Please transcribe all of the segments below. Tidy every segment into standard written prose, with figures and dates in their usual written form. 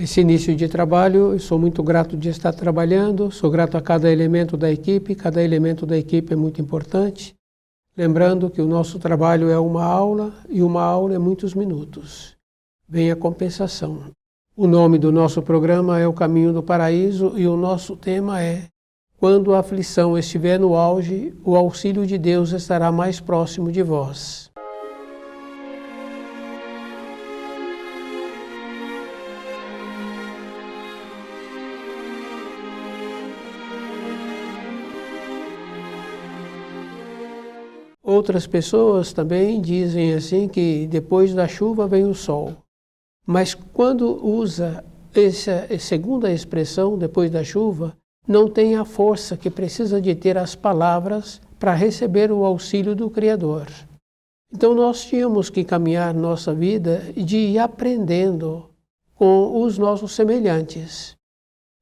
Esse início de trabalho, eu sou muito grato de estar trabalhando, sou grato a cada elemento da equipe é muito importante. Lembrando que o nosso trabalho é uma aula e uma aula é muitos minutos. Vem a compensação. O nome do nosso programa é O Caminho do Paraíso e o nosso tema é: quando a aflição estiver no auge, o auxílio de Deus estará mais próximo de vós. Outras pessoas também dizem assim que depois da chuva vem o sol. Mas quando usa essa segunda expressão, depois da chuva, não tem a força que precisa de ter as palavras para receber o auxílio do Criador. Então nós tínhamos que caminhar nossa vida de ir aprendendo com os nossos semelhantes,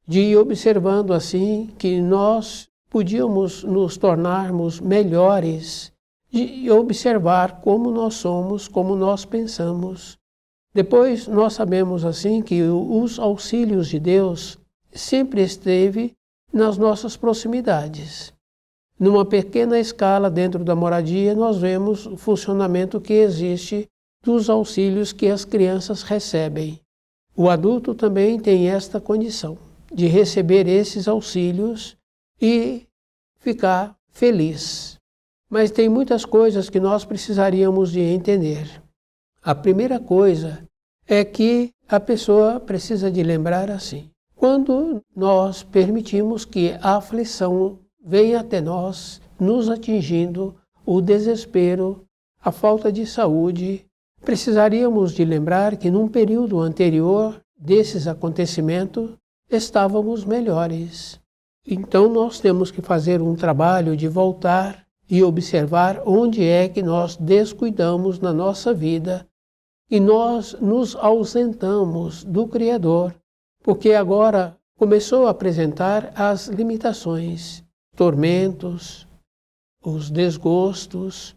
de ir observando assim que nós podíamos nos tornarmos melhores, de observar como nós somos, como nós pensamos. Depois nós sabemos assim que os auxílios de Deus sempre esteve nas nossas proximidades. Numa pequena escala dentro da moradia, nós vemos o funcionamento que existe dos auxílios que as crianças recebem. O adulto também tem esta condição de receber esses auxílios e ficar feliz. Mas tem muitas coisas que nós precisaríamos de entender. A primeira coisa é que a pessoa precisa de lembrar assim: quando nós permitimos que a aflição venha até nós, nos atingindo, o desespero, a falta de saúde, precisaríamos de lembrar que num período anterior desses acontecimentos estávamos melhores. Então nós temos que fazer um trabalho de voltar e observar onde é que nós descuidamos na nossa vida e nós nos ausentamos do Criador, porque agora começou a apresentar as limitações, tormentos, os desgostos,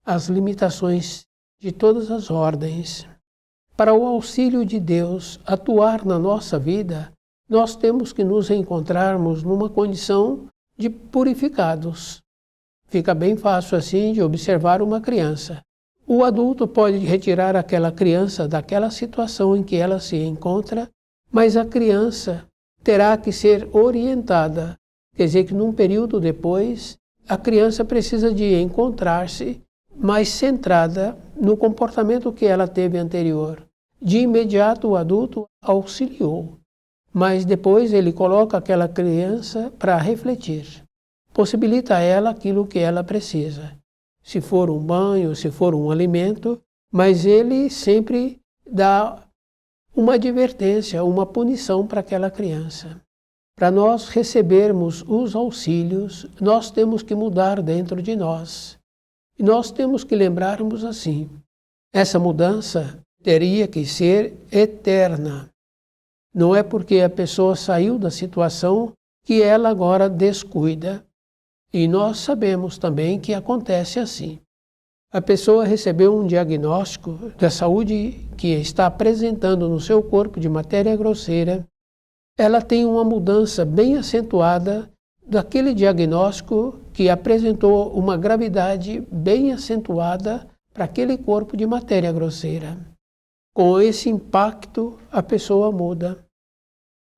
as limitações de todas as ordens. Para o auxílio de Deus atuar na nossa vida, nós temos que nos encontrarmos numa condição de purificados. Fica bem fácil assim de observar uma criança. O adulto pode retirar aquela criança daquela situação em que ela se encontra, mas a criança terá que ser orientada. Quer dizer que num período depois, a criança precisa de encontrar-se mais centrada no comportamento que ela teve anterior. De imediato o adulto auxiliou, mas depois ele coloca aquela criança para refletir. Possibilita a ela aquilo que ela precisa. Se for um banho, se for um alimento, mas ele sempre dá uma advertência, uma punição para aquela criança. Para nós recebermos os auxílios, nós temos que mudar dentro de nós. E nós temos que lembrarmos assim: essa mudança teria que ser eterna. Não é porque a pessoa saiu da situação que ela agora descuida. E nós sabemos também que acontece assim. A pessoa recebeu um diagnóstico da saúde que está apresentando no seu corpo de matéria grosseira. Ela tem uma mudança bem acentuada daquele diagnóstico que apresentou uma gravidade bem acentuada para aquele corpo de matéria grosseira. Com esse impacto, a pessoa muda.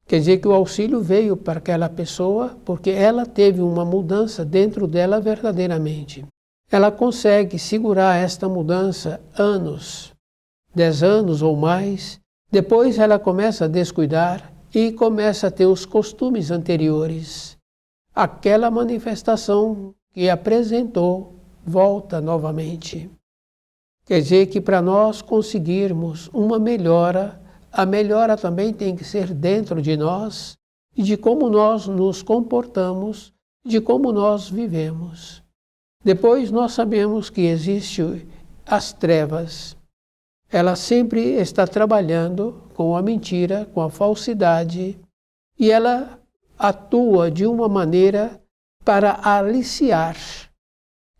Quer dizer que o auxílio veio para aquela pessoa porque ela teve uma mudança dentro dela verdadeiramente. Ela consegue segurar esta mudança anos, 10 anos ou mais. Depois ela começa a descuidar e começa a ter os costumes anteriores. Aquela manifestação que apresentou volta novamente. Quer dizer que para nós conseguirmos uma melhora, a melhora também tem que ser dentro de nós e de como nós nos comportamos, de como nós vivemos. Depois nós sabemos que existe as trevas. Ela sempre está trabalhando com a mentira, com a falsidade, e ela atua de uma maneira para aliciar.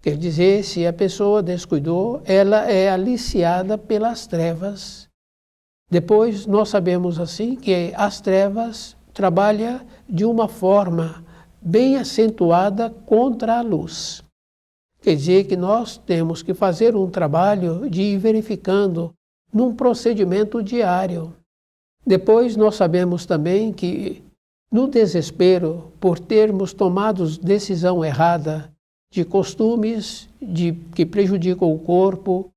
Quer dizer, se a pessoa descuidou, ela é aliciada pelas trevas. Depois nós sabemos assim que as trevas trabalham de uma forma bem acentuada contra a luz. Quer dizer que nós temos que fazer um trabalho de ir verificando num procedimento diário. Depois nós sabemos também que no desespero por termos tomado decisão errada de costumes que prejudicam o corpo,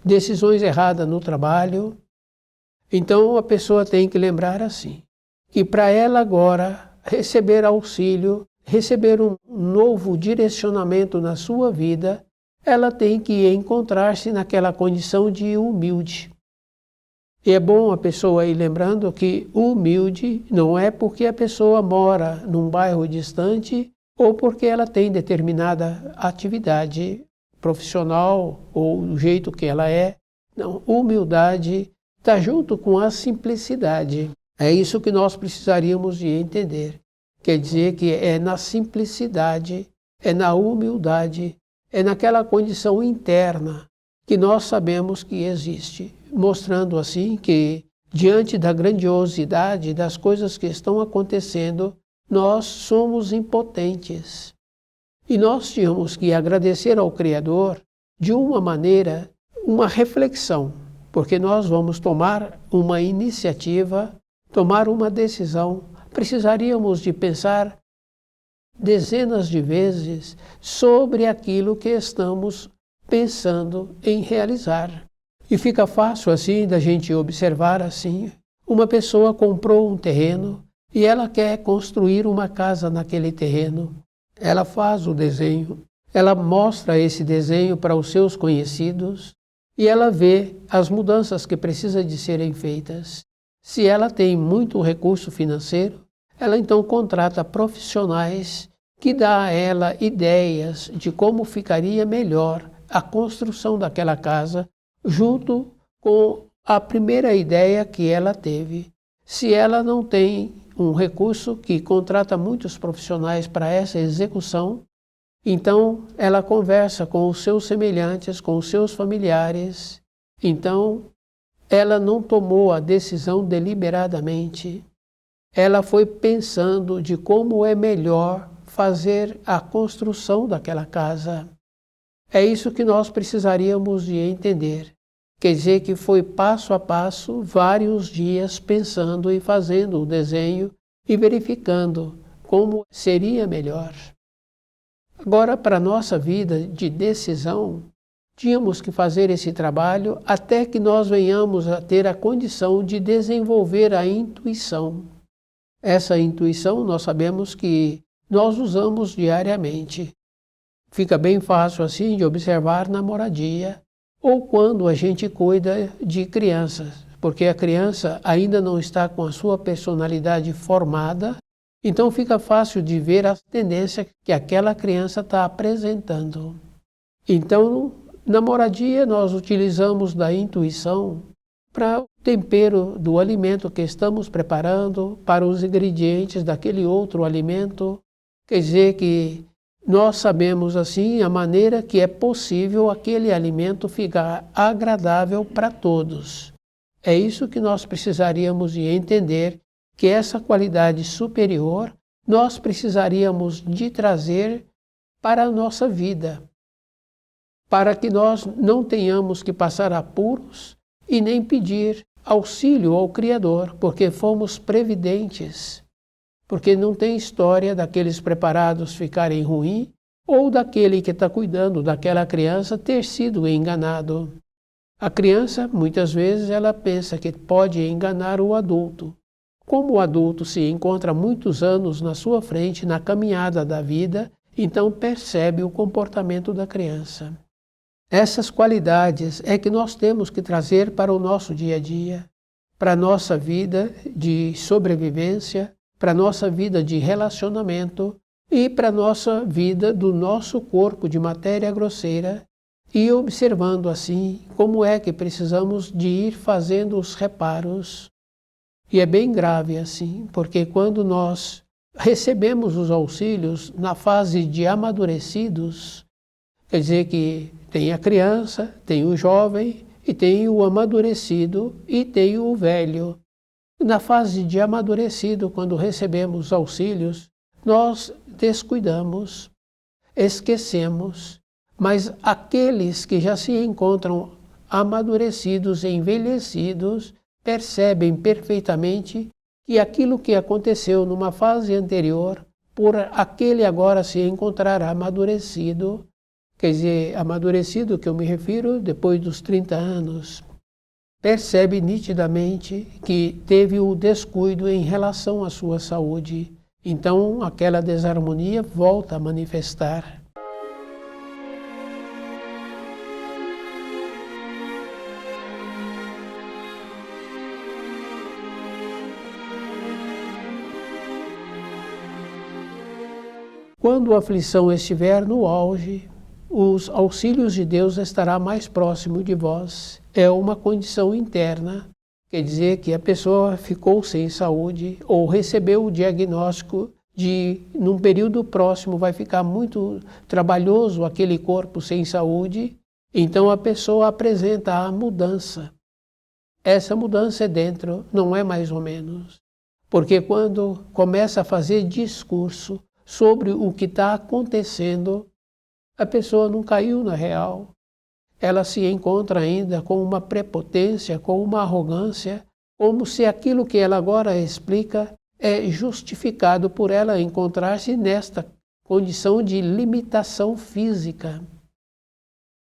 decisões erradas no trabalho, então a pessoa tem que lembrar assim, que para ela agora receber auxílio, receber um novo direcionamento na sua vida, ela tem que encontrar-se naquela condição de humilde. E é bom a pessoa ir lembrando que humilde não é porque a pessoa mora num bairro distante ou porque ela tem determinada atividade profissional ou do jeito que ela é. Não, humildade está junto com a simplicidade. É isso que nós precisaríamos de entender. Quer dizer que é na simplicidade, é na humildade, é naquela condição interna que nós sabemos que existe, mostrando assim que, diante da grandiosidade das coisas que estão acontecendo, nós somos impotentes. E nós tínhamos que agradecer ao Criador de uma maneira, uma reflexão, porque nós vamos tomar uma iniciativa, tomar uma decisão. Precisaríamos de pensar dezenas de vezes sobre aquilo que estamos pensando em realizar. E fica fácil assim da gente observar assim, uma pessoa comprou um terreno e ela quer construir uma casa naquele terreno. Ela faz o desenho, ela mostra esse desenho para os seus conhecidos e ela vê as mudanças que precisam de serem feitas. Se ela tem muito recurso financeiro, ela então contrata profissionais que dá a ela ideias de como ficaria melhor a construção daquela casa, junto com a primeira ideia que ela teve. Se ela não tem um recurso que contrata muitos profissionais para essa execução, então ela conversa com os seus semelhantes, com os seus familiares. Então, ela não tomou a decisão deliberadamente. Ela foi pensando de como é melhor fazer a construção daquela casa. É isso que nós precisaríamos de entender. Quer dizer que foi passo a passo, vários dias pensando e fazendo o desenho e verificando como seria melhor. Agora, para a nossa vida de decisão, tínhamos que fazer esse trabalho até que nós venhamos a ter a condição de desenvolver a intuição. Essa intuição nós sabemos que nós usamos diariamente. Fica bem fácil assim de observar na moradia ou quando a gente cuida de crianças, porque a criança ainda não está com a sua personalidade formada, então fica fácil de ver as tendências que aquela criança está apresentando. Então, na moradia nós utilizamos da intuição para o tempero do alimento que estamos preparando, para os ingredientes daquele outro alimento. Quer dizer que nós sabemos assim a maneira que é possível aquele alimento ficar agradável para todos. É isso que nós precisaríamos de entender, que essa qualidade superior nós precisaríamos de trazer para a nossa vida, para que nós não tenhamos que passar apuros e nem pedir auxílio ao Criador, porque fomos previdentes. Porque não tem história daqueles preparados ficarem ruins ou daquele que está cuidando daquela criança ter sido enganado. A criança, muitas vezes, ela pensa que pode enganar o adulto. Como o adulto se encontra muitos anos na sua frente, na caminhada da vida, então percebe o comportamento da criança. Essas qualidades é que nós temos que trazer para o nosso dia a dia, para a nossa vida de sobrevivência, para a nossa vida de relacionamento e para a nossa vida do nosso corpo de matéria grosseira, e observando assim como é que precisamos de ir fazendo os reparos. E é bem grave assim, porque quando nós recebemos os auxílios na fase de amadurecidos, quer dizer que tem a criança, tem o jovem e tem o amadurecido e tem o velho. Na fase de amadurecido, quando recebemos auxílios, nós descuidamos, esquecemos, mas aqueles que já se encontram amadurecidos e envelhecidos percebem perfeitamente que aquilo que aconteceu numa fase anterior, por aquele agora se encontrar amadurecido, quer dizer, amadurecido que eu me refiro depois dos 30 anos, percebe nitidamente que teve o descuido em relação à sua saúde. Então, aquela desarmonia volta a manifestar. Quando a aflição estiver no auge, os auxílios de Deus estará mais próximo de vós. É uma condição interna, quer dizer que a pessoa ficou sem saúde ou recebeu o diagnóstico de, num período próximo, vai ficar muito trabalhoso aquele corpo sem saúde, então a pessoa apresenta a mudança. Essa mudança é dentro, não é mais ou menos. Porque quando começa a fazer discurso sobre o que está acontecendo, a pessoa não caiu na real. Ela se encontra ainda com uma prepotência, com uma arrogância, como se aquilo que ela agora explica é justificado por ela encontrar-se nesta condição de limitação física.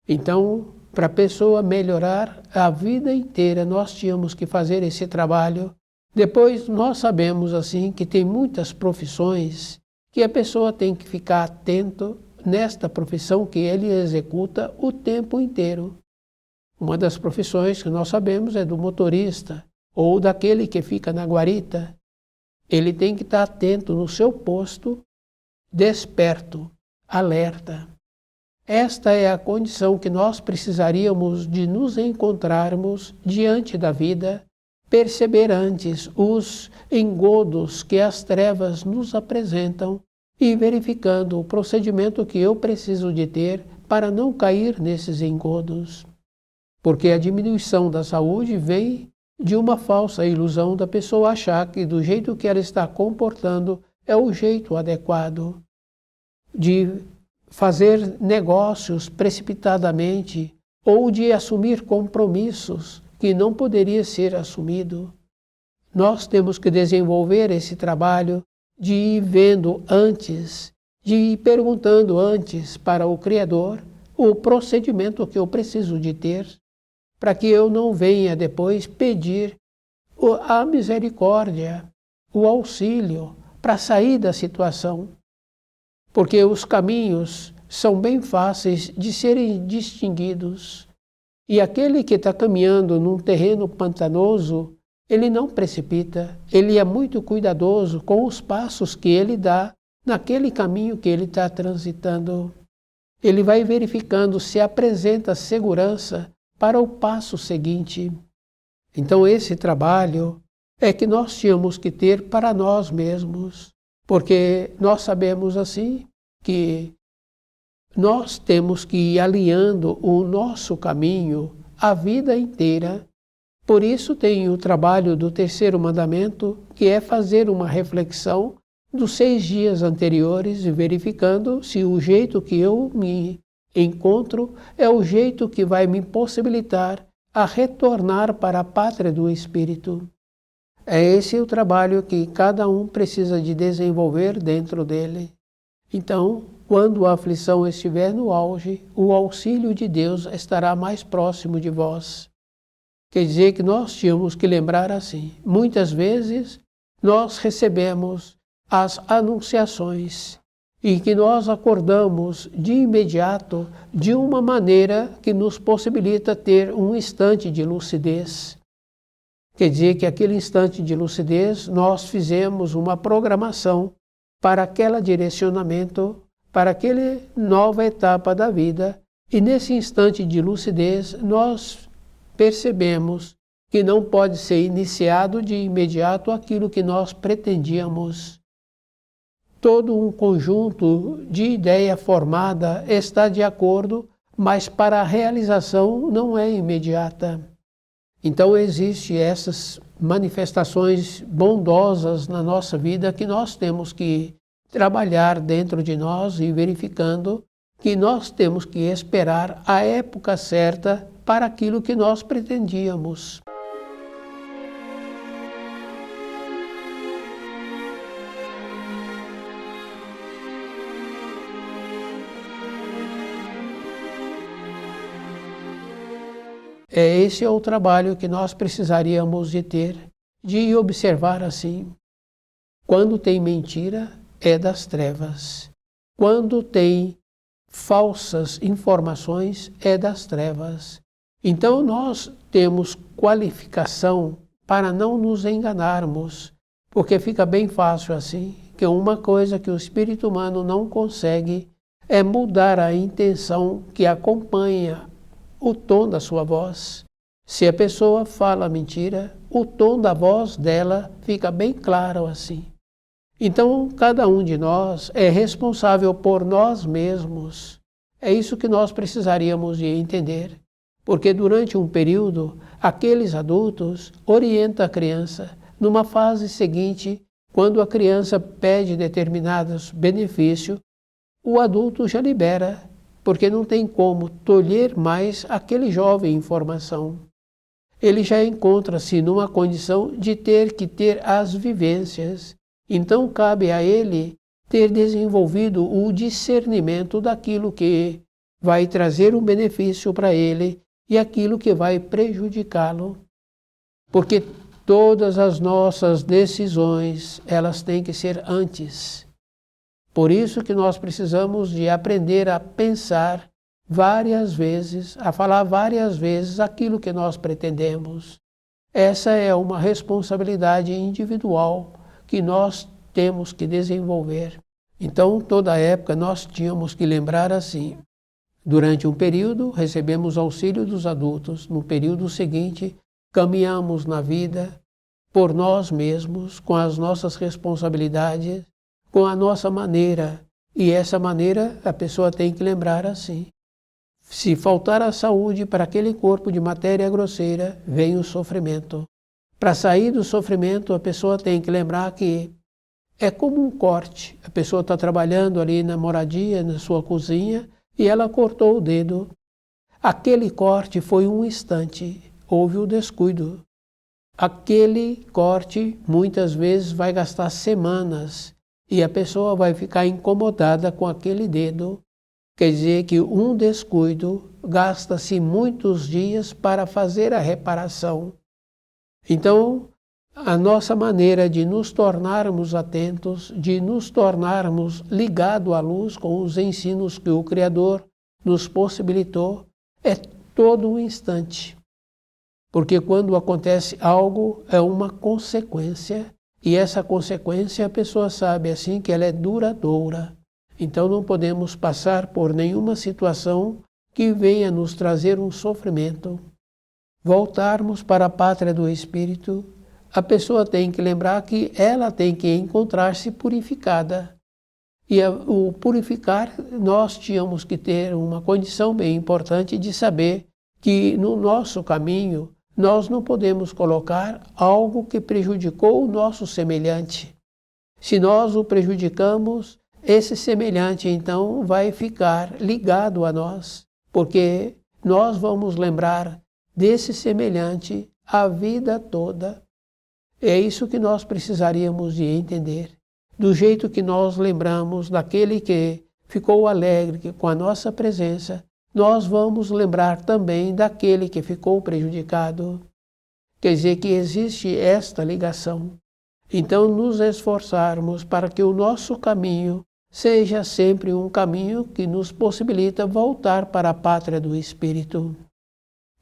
Então, para a pessoa melhorar a vida inteira, nós tínhamos que fazer esse trabalho. Depois, nós sabemos assim que tem muitas profissões que a pessoa tem que ficar atento nesta profissão que ele executa o tempo inteiro. Uma das profissões que nós sabemos é do motorista ou daquele que fica na guarita. Ele tem que estar atento no seu posto, desperto, alerta. Esta é a condição que nós precisaríamos de nos encontrarmos diante da vida, perceber antes os engodos que as trevas nos apresentam e verificando o procedimento que eu preciso de ter para não cair nesses engodos. Porque a diminuição da saúde vem de uma falsa ilusão da pessoa achar que do jeito que ela está comportando é o jeito adequado de fazer negócios precipitadamente ou de assumir compromissos que não poderia ser assumido. Nós temos que desenvolver esse trabalho de ir vendo antes, de ir perguntando antes para o Criador o procedimento que eu preciso de ter, para que eu não venha depois pedir a misericórdia, o auxílio para sair da situação. Porque os caminhos são bem fáceis de serem distinguidos. E aquele que está caminhando num terreno pantanoso, ele não precipita, ele é muito cuidadoso com os passos que ele dá naquele caminho que ele está transitando. Ele vai verificando se apresenta segurança para o passo seguinte. Então esse trabalho é que nós tínhamos que ter para nós mesmos, porque nós sabemos assim que nós temos que ir alinhando o nosso caminho a vida inteira. Por isso tem o trabalho do terceiro mandamento, que é fazer uma reflexão dos 6 dias anteriores, verificando se o jeito que eu me encontro é o jeito que vai me possibilitar a retornar para a pátria do Espírito. É esse o trabalho que cada um precisa de desenvolver dentro dele. Então, quando a aflição estiver no auge, o auxílio de Deus estará mais próximo de vós. Quer dizer que nós tínhamos que lembrar assim. Muitas vezes nós recebemos as anunciações e que nós acordamos de imediato de uma maneira que nos possibilita ter um instante de lucidez. Quer dizer que aquele instante de lucidez nós fizemos uma programação para aquele direcionamento, para aquela nova etapa da vida, e nesse instante de lucidez nós percebemos que não pode ser iniciado de imediato aquilo que nós pretendíamos. Todo um conjunto de ideia formada está de acordo, mas para a realização não é imediata. Então existem essas manifestações bondosas na nossa vida que nós temos que trabalhar dentro de nós e verificando que nós temos que esperar a época certa para aquilo que nós pretendíamos. Esse é o trabalho que nós precisaríamos de ter, de observar assim. Quando tem mentira, é das trevas. Quando tem falsas informações, é das trevas. Então nós temos qualificação para não nos enganarmos, porque fica bem fácil assim, que uma coisa que o espírito humano não consegue é mudar a intenção que acompanha o tom da sua voz. Se a pessoa fala mentira, o tom da voz dela fica bem claro assim. Então, cada um de nós é responsável por nós mesmos. É isso que nós precisaríamos de entender. Porque durante um período, aqueles adultos orientam a criança. Numa fase seguinte, quando a criança pede determinados benefícios, o adulto já libera, porque não tem como tolher mais aquele jovem em formação. Ele já encontra-se numa condição de ter que ter as vivências. Então cabe a ele ter desenvolvido o discernimento daquilo que vai trazer um benefício para ele e aquilo que vai prejudicá-lo. Porque todas as nossas decisões, elas têm que ser antes. Por isso que nós precisamos de aprender a pensar várias vezes, a falar várias vezes aquilo que nós pretendemos. Essa é uma responsabilidade individual que nós temos que desenvolver. Então, toda época nós tínhamos que lembrar assim. Durante um período, recebemos auxílio dos adultos. No período seguinte, caminhamos na vida por nós mesmos, com as nossas responsabilidades, com a nossa maneira. E essa maneira a pessoa tem que lembrar assim. Se faltar a saúde para aquele corpo de matéria grosseira, vem o sofrimento. Para sair do sofrimento, a pessoa tem que lembrar que é como um corte. A pessoa está trabalhando ali na moradia, na sua cozinha, e ela cortou o dedo. Aquele corte foi um instante, houve o descuido. Aquele corte muitas vezes vai gastar semanas e a pessoa vai ficar incomodada com aquele dedo. Quer dizer que um descuido gasta-se muitos dias para fazer a reparação. Então, a nossa maneira de nos tornarmos atentos, de nos tornarmos ligados à luz com os ensinos que o Criador nos possibilitou, é todo um instante. Porque quando acontece algo, é uma consequência, e essa consequência a pessoa sabe assim que ela é duradoura. Então não podemos passar por nenhuma situação que venha nos trazer um sofrimento. Voltarmos para a pátria do Espírito, a pessoa tem que lembrar que ela tem que encontrar-se purificada. E o purificar, nós tínhamos que ter uma condição bem importante de saber que no nosso caminho nós não podemos colocar algo que prejudicou o nosso semelhante. Se nós o prejudicamos, esse semelhante então vai ficar ligado a nós, porque nós vamos lembrar desse semelhante a vida toda. É isso que nós precisaríamos de entender. Do jeito que nós lembramos daquele que ficou alegre com a nossa presença, nós vamos lembrar também daquele que ficou prejudicado. Quer dizer que existe esta ligação. Então, nos esforçarmos para que o nosso caminho seja sempre um caminho que nos possibilita voltar para a pátria do Espírito.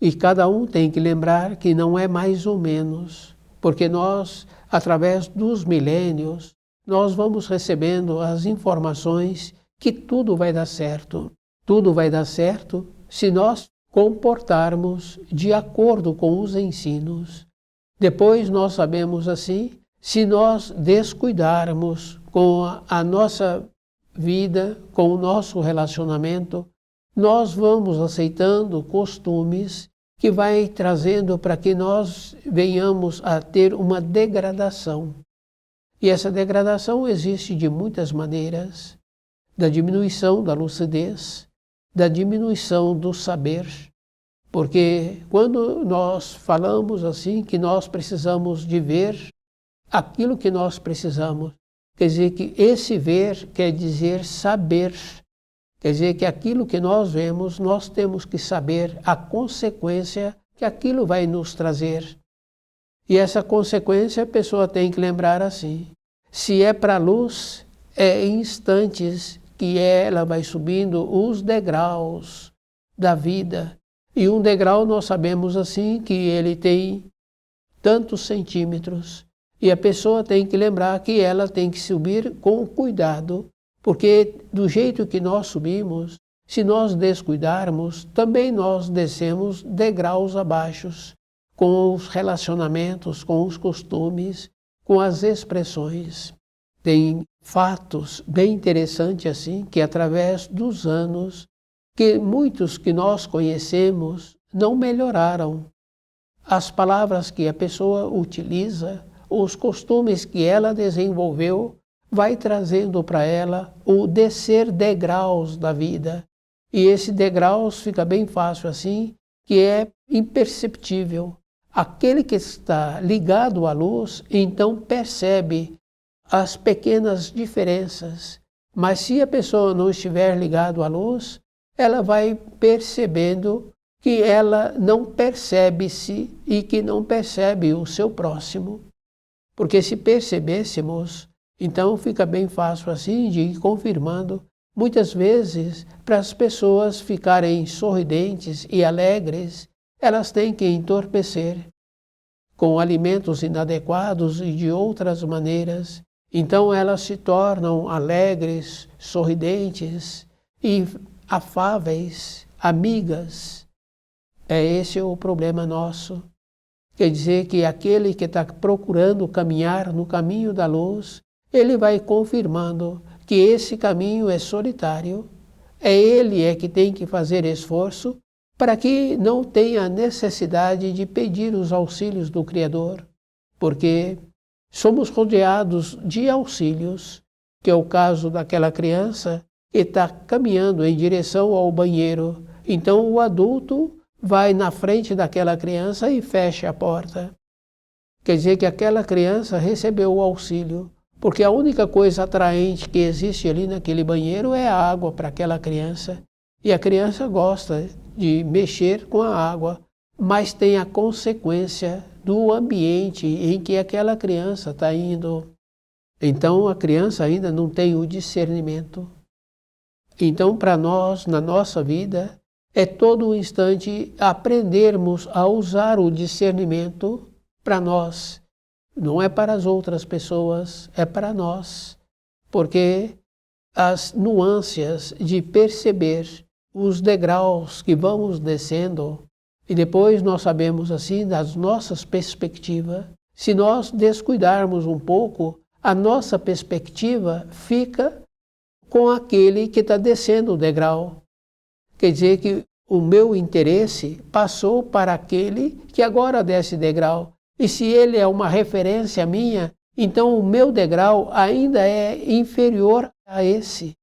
E cada um tem que lembrar que não é mais ou menos, porque nós, através dos milênios, nós vamos recebendo as informações que tudo vai dar certo. Tudo vai dar certo se nós comportarmos de acordo com os ensinos. Depois nós sabemos assim, se nós descuidarmos com a nossa vida, com o nosso relacionamento, nós vamos aceitando costumes que vai trazendo para que nós venhamos a ter uma degradação. E essa degradação existe de muitas maneiras, da diminuição da lucidez, da diminuição do saber, porque quando nós falamos assim que nós precisamos de ver aquilo que nós precisamos, quer dizer que esse ver quer dizer saber. Quer dizer que aquilo que nós vemos, nós temos que saber a consequência que aquilo vai nos trazer. E essa consequência a pessoa tem que lembrar assim. Se é para a luz, é em instantes que ela vai subindo os degraus da vida. E um degrau nós sabemos assim que ele tem tantos centímetros. E a pessoa tem que lembrar que ela tem que subir com cuidado. Porque do jeito que nós subimos, se nós descuidarmos, também nós descemos degraus abaixo, com os relacionamentos, com os costumes, com as expressões. Tem fatos bem interessantes assim, que através dos anos, que muitos que nós conhecemos não melhoraram. As palavras que a pessoa utiliza, os costumes que ela desenvolveu, vai trazendo para ela o descer degraus da vida. E esse degraus fica bem fácil assim, que é imperceptível. Aquele que está ligado à luz, então percebe as pequenas diferenças. Mas se a pessoa não estiver ligado à luz, ela vai percebendo que ela não percebe-se e que não percebe o seu próximo. Porque se percebêssemos, então fica bem fácil assim de ir confirmando. Muitas vezes, para as pessoas ficarem sorridentes e alegres, elas têm que entorpecer com alimentos inadequados e de outras maneiras. Então elas se tornam alegres, sorridentes e afáveis, amigas. Esse é o problema nosso. Quer dizer que aquele que está procurando caminhar no caminho da luz, ele vai confirmando que esse caminho é solitário, ele que tem que fazer esforço para que não tenha necessidade de pedir os auxílios do Criador, porque somos rodeados de auxílios, que é o caso daquela criança que está caminhando em direção ao banheiro. Então o adulto vai na frente daquela criança e fecha a porta. Quer dizer que aquela criança recebeu o auxílio, porque a única coisa atraente que existe ali naquele banheiro é a água para aquela criança. E a criança gosta de mexer com a água, mas tem a consequência do ambiente em que aquela criança está indo. Então a criança ainda não tem o discernimento. Então para nós, na nossa vida, é todo um instante aprendermos a usar o discernimento para nós. Não é para as outras pessoas, é para nós. Porque as nuances de perceber os degraus que vamos descendo, e depois nós sabemos assim das nossas perspectivas. Se nós descuidarmos um pouco, a nossa perspectiva fica com aquele que está descendo o degrau. Quer dizer que o meu interesse passou para aquele que agora desce degrau. E se ele é uma referência minha, então o meu degrau ainda é inferior a esse.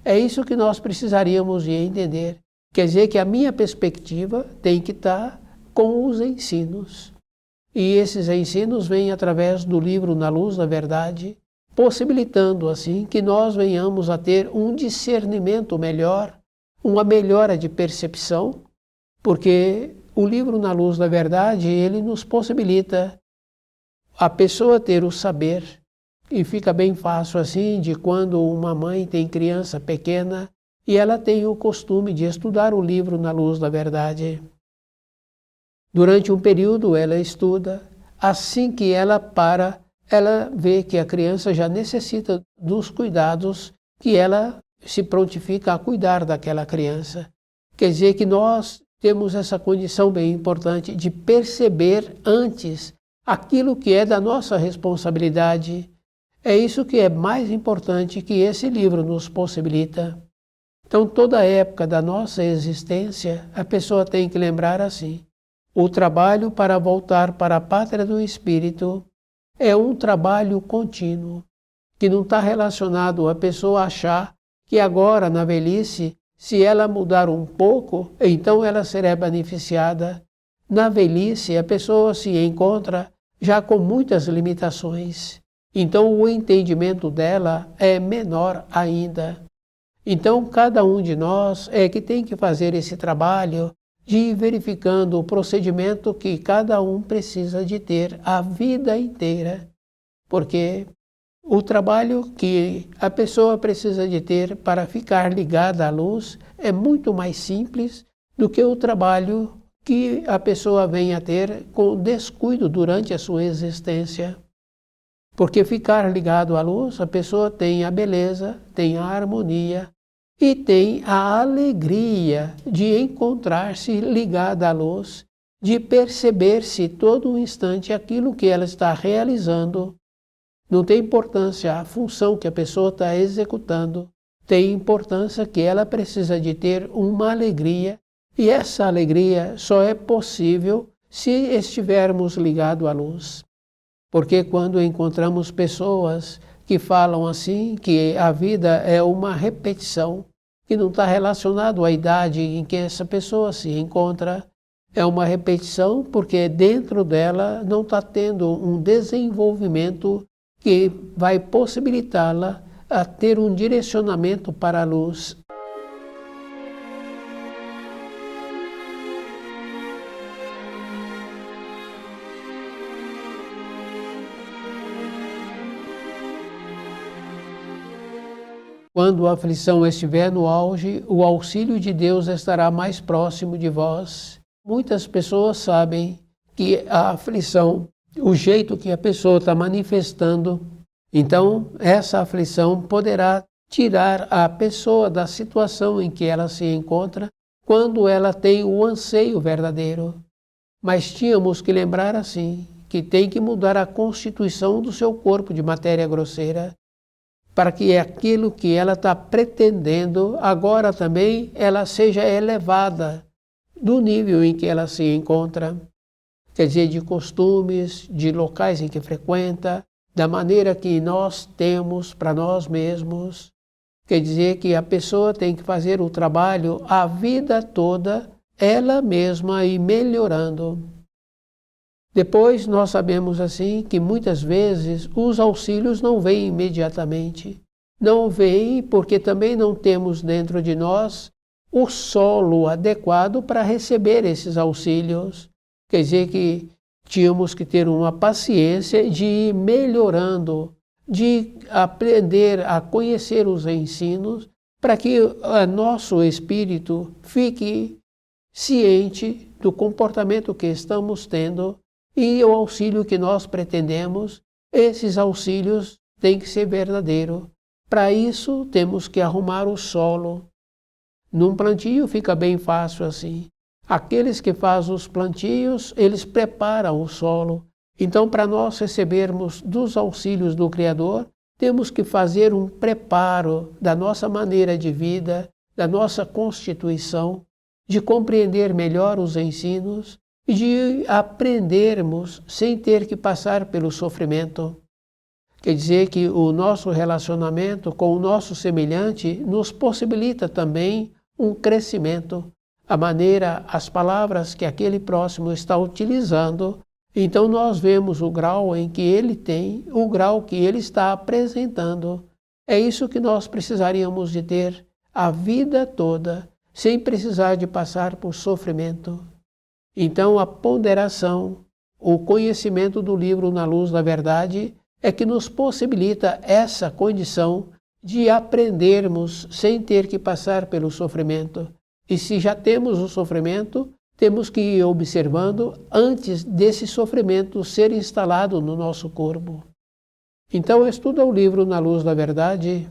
É isso que nós precisaríamos de entender. Quer dizer que a minha perspectiva tem que estar com os ensinos. E esses ensinos vêm através do livro Na Luz da Verdade, possibilitando assim que nós venhamos a ter um discernimento melhor, uma melhora de percepção, porque o livro Na Luz da Verdade, ele nos possibilita a pessoa ter o saber, e fica bem fácil assim de quando uma mãe tem criança pequena e ela tem o costume de estudar o livro Na Luz da Verdade. Durante um período ela estuda, assim que ela para, ela vê que a criança já necessita dos cuidados que ela se prontifica a cuidar daquela criança. Quer dizer que nós temos essa condição bem importante de perceber antes aquilo que é da nossa responsabilidade. É isso que é mais importante que esse livro nos possibilita. Então, toda época da nossa existência, a pessoa tem que lembrar assim: o trabalho para voltar para a pátria do espírito é um trabalho contínuo, que não está relacionado a pessoa achar que agora, na velhice, se ela mudar um pouco, então ela será beneficiada. Na velhice, a pessoa se encontra já com muitas limitações, então o entendimento dela é menor ainda. Então, cada um de nós é que tem que fazer esse trabalho de ir verificando o procedimento que cada um precisa de ter a vida inteira, porque o trabalho que a pessoa precisa de ter para ficar ligada à luz é muito mais simples do que o trabalho que a pessoa vem a ter com descuido durante a sua existência. Porque ficar ligado à luz, a pessoa tem a beleza, tem a harmonia e tem a alegria de encontrar-se ligada à luz, de perceber-se todo um instante aquilo que ela está realizando. Não tem importância a função que a pessoa está executando, tem importância que ela precisa de ter uma alegria, e essa alegria só é possível se estivermos ligados à luz. Porque quando encontramos pessoas que falam assim, que a vida é uma repetição, que não está relacionado à idade em que essa pessoa se encontra, é uma repetição porque dentro dela não está tendo um desenvolvimento que vai possibilitá-la a ter um direcionamento para a luz. Quando a aflição estiver no auge, o auxílio de Deus estará mais próximo de vós. Muitas pessoas sabem que a aflição, o jeito que a pessoa está manifestando, então essa aflição poderá tirar a pessoa da situação em que ela se encontra quando ela tem o anseio verdadeiro. Mas tínhamos que lembrar assim, que tem que mudar a constituição do seu corpo de matéria grosseira, para que aquilo que ela está pretendendo, agora também ela seja elevada do nível em que ela se encontra. Quer dizer, de costumes, de locais em que frequenta, da maneira que nós temos para nós mesmos. Quer dizer que a pessoa tem que fazer o trabalho a vida toda, ela mesma ir melhorando. Depois nós sabemos assim que muitas vezes os auxílios não vêm imediatamente. Não vêm porque também não temos dentro de nós o solo adequado para receber esses auxílios. Quer dizer que tínhamos que ter uma paciência de ir melhorando, de aprender a conhecer os ensinos, para que o nosso espírito fique ciente do comportamento que estamos tendo e o auxílio que nós pretendemos. Esses auxílios têm que ser verdadeiros. Para isso, temos que arrumar o solo. Num plantio fica bem fácil assim. Aqueles que fazem os plantios, eles preparam o solo. Então, para nós recebermos dos auxílios do Criador, temos que fazer um preparo da nossa maneira de vida, da nossa constituição, de compreender melhor os ensinos e de aprendermos sem ter que passar pelo sofrimento. Quer dizer que o nosso relacionamento com o nosso semelhante nos possibilita também um crescimento. A maneira, as palavras que aquele próximo está utilizando, então nós vemos o grau em que ele tem, o grau que ele está apresentando. É isso que nós precisaríamos de ter a vida toda, sem precisar de passar por sofrimento. Então a ponderação, o conhecimento do livro Na Luz da Verdade é que nos possibilita essa condição de aprendermos sem ter que passar pelo sofrimento. E se já temos o sofrimento, temos que ir observando antes desse sofrimento ser instalado no nosso corpo. Então estuda o livro Na Luz da Verdade